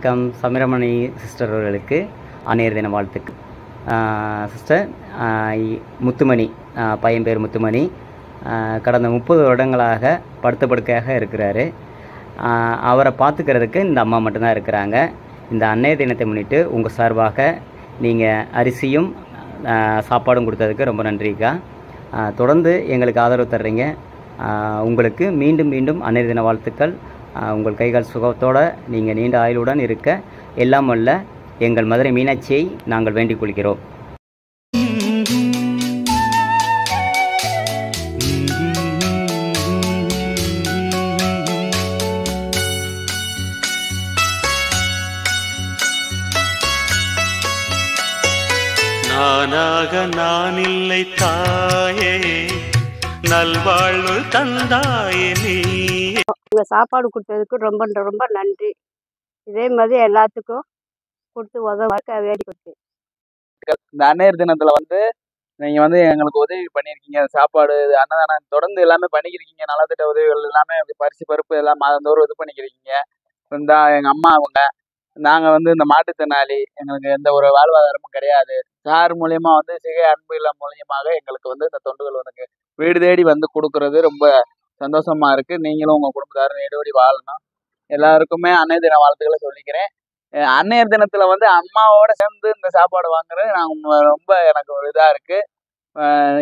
வணக்கம். சமிரமணி சிஸ்டர் அவர்களுக்கு அன்னையர் தின வாழ்த்துக்கள். சிஸ்டர் முத்துமணி, பையன் பேர் முத்துமணி. கடந்த 30 வருடங்களாக படுத்த படுக்கையாக இருக்கிறாரு. அவரை பார்த்துக்கிறதுக்கு இந்த அம்மா மட்டும்தான் இருக்கிறாங்க. இந்த அன்னையர் தினத்தை முன்னிட்டு உங்கள் சார்பாக நீங்கள் அரிசியும் சாப்பாடும் கொடுத்ததுக்கு ரொம்ப நன்றிக்கா. தொடர்ந்து எங்களுக்கு ஆதரவு தர்றீங்க. உங்களுக்கு மீண்டும் மீண்டும் அன்னையர் தின வாழ்த்துக்கள். உங்கள் கைகால் சுகத்தோடு நீங்கள் நீண்ட ஆயுளுடன் இருக்க எல்லாம் வல்ல எங்கள் மதுரை மீனாட்சியை நாங்கள் வேண்டிக் கொள்கிறோம். நானாக நான் இல்லை தாயே, நல்வாழ்வு தந்தாயே நீ. உங்க சாப்பாடு கொடுத்ததுக்கு ரொம்ப ரொம்ப நன்றி. இதே மாதிரி எல்லாத்துக்கும் கொடுத்து உதவ வேண்டி கொடுத்து. இந்த அன்னையர் தினத்துல நீங்க எங்களுக்கு உதவி பண்ணியிருக்கீங்க. சாப்பாடு, அன்னதானம் தொடர்ந்து எல்லாமே பண்ணிக்கிறீங்க. நலத்திட்ட உதவிகள் எல்லாமே பரிசு பருப்பு எல்லாம் மாதந்தோறும் இது பண்ணிக்கிறீங்க. எங்க அம்மா அவங்க நாங்க இந்த மாற்றுத்திறனாளி, எங்களுக்கு எந்த ஒரு வாழ்வாதாரமும் கிடையாது. சார் மூலியமா சிகை அன்பு இல்லம் மூலியமாக எங்களுக்கு இந்த தொண்டுகள் வீடு தேடி கொடுக்கறது ரொம்ப சந்தோஷமா இருக்கு. நீங்களும் உங்க குடும்பத்தாரும் நீடோடி வாழணும். எல்லாருக்குமே அன்னையர் தின வாழ்த்துக்களை சொல்லிக்கிறேன். அன்னையர் தினத்துல அம்மாவோட சேர்ந்து இந்த சாப்பாடு வாங்குறது நான் ரொம்ப எனக்கு ஒரு இதா இருக்கு.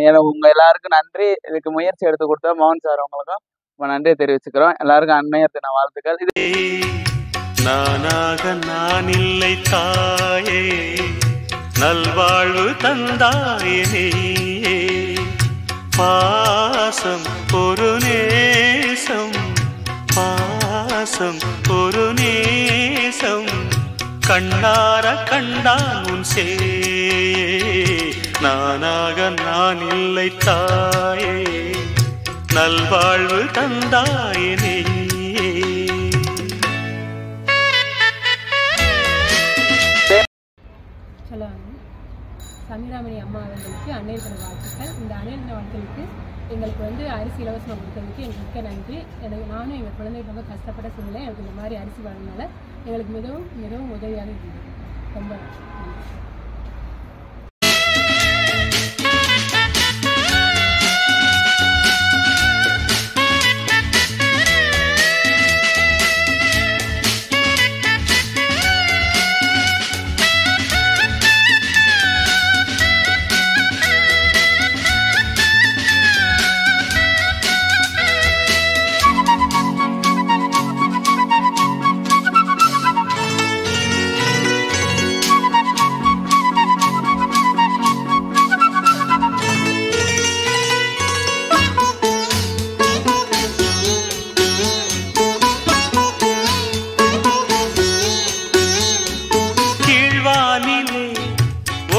எனக்கு உங்க எல்லாருக்கும் நன்றி. இதுக்கு முயற்சி எடுத்து கொடுத்த மோகன் சார் அவங்களுக்கும் ரொம்ப நன்றியை தெரிவிச்சுக்கிறோம். எல்லாருக்கும் அன்னையர் தின வாழ்த்துக்கள். நானாக நான் இல்லை தாயே, நல்வாழ்வு தந்தாயே நீயே. பாசம் ஒரு நேசம், பாசம் ஒரு நேசம், கண்ணார கண்டான் உன் சே. நானாக நான் இல்லை தாயே, நல்வாழ்வு தந்தாயே நீயே. ஹலோ, சமிராமணி அம்மா அவர்களுக்கு அன்னையர் தின வாழ்த்துக்கள். இந்த அன்னையர் தின வாழ்த்துக்களுக்கு எங்களுக்கு அரிசி இலவசமாக கொடுத்ததுக்கு எங்களுக்கு மிக்க நன்றி. நானும் எங்கள் குழந்தைக்கு ரொம்ப கஷ்டப்பட்ட சூழ்நிலை எனக்கு இந்த மாதிரி அரிசி வழங்கினால எங்களுக்கு மிகவும் மிகவும் உதவியாக இருந்தது. ரொம்ப நன்றி.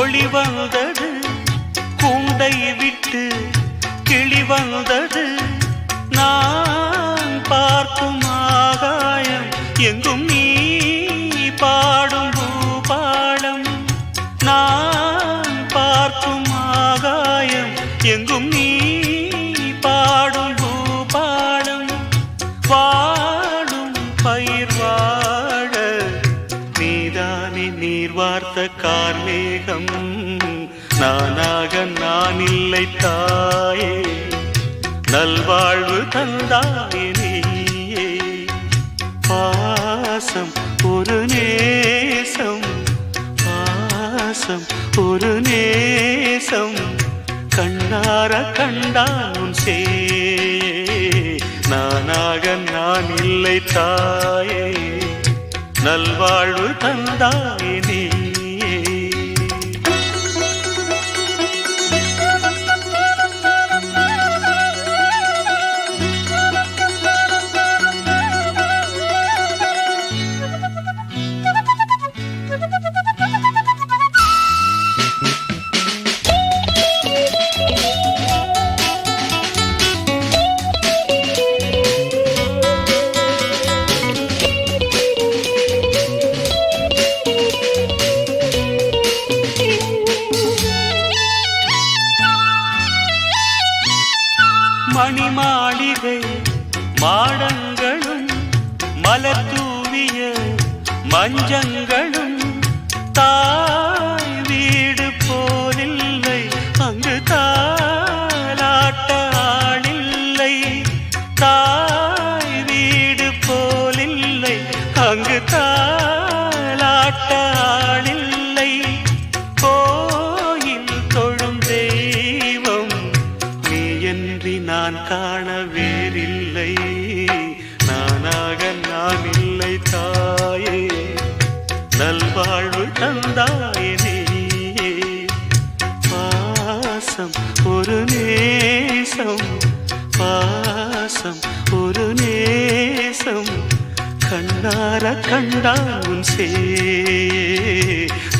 ஒளி வந்தது, கூண்டை விட்டு கிளி வந்தது, நான் பார்க்கும் ஆகாயம் எங்கும் நீ பாடும் பூபாடம். நான் பார்க்கும் ஆகாயம் எங்கும் நீ பாடும் பூபாடம். வாடும் பயிர் வாழ நீதானே நீர் வார்த்த கார்மேகம். நானாக நான் இல்லை தாயே, நல்வாழ்வு தந்தாயே நீயே. பாசம் ஒரு நேசம், பாசம் ஒரு நேசம், கண்ணார கண்டான் உன் சே. நானாக நான் இல்லை தாயே, நல்வாழ்வு தந்தாயே நீ. மணிமாளிகை மாடங்களும் மலர் தூவிய பஞ்சங்களும் தாய் வீடு போலில்லை, அங்கு தாலாட்ட ஆளில்லை. தாய் வீடு போலில்லை, அங்கு தாலாட்ட ஆளில்லை. கோயில் தொழும் தெய்வம் நீயன்றி நான் காண வேறில்லை. நானாக நான் இல்லை தாயே, நல்வாழ்வு தந்தாயே நீயே. பாசம் ஒரு நேசம், பாசம் ஒரு நேசம், கண்ணார கண்டான் உன் சே.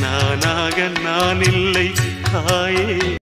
நானாக நான் இல்லை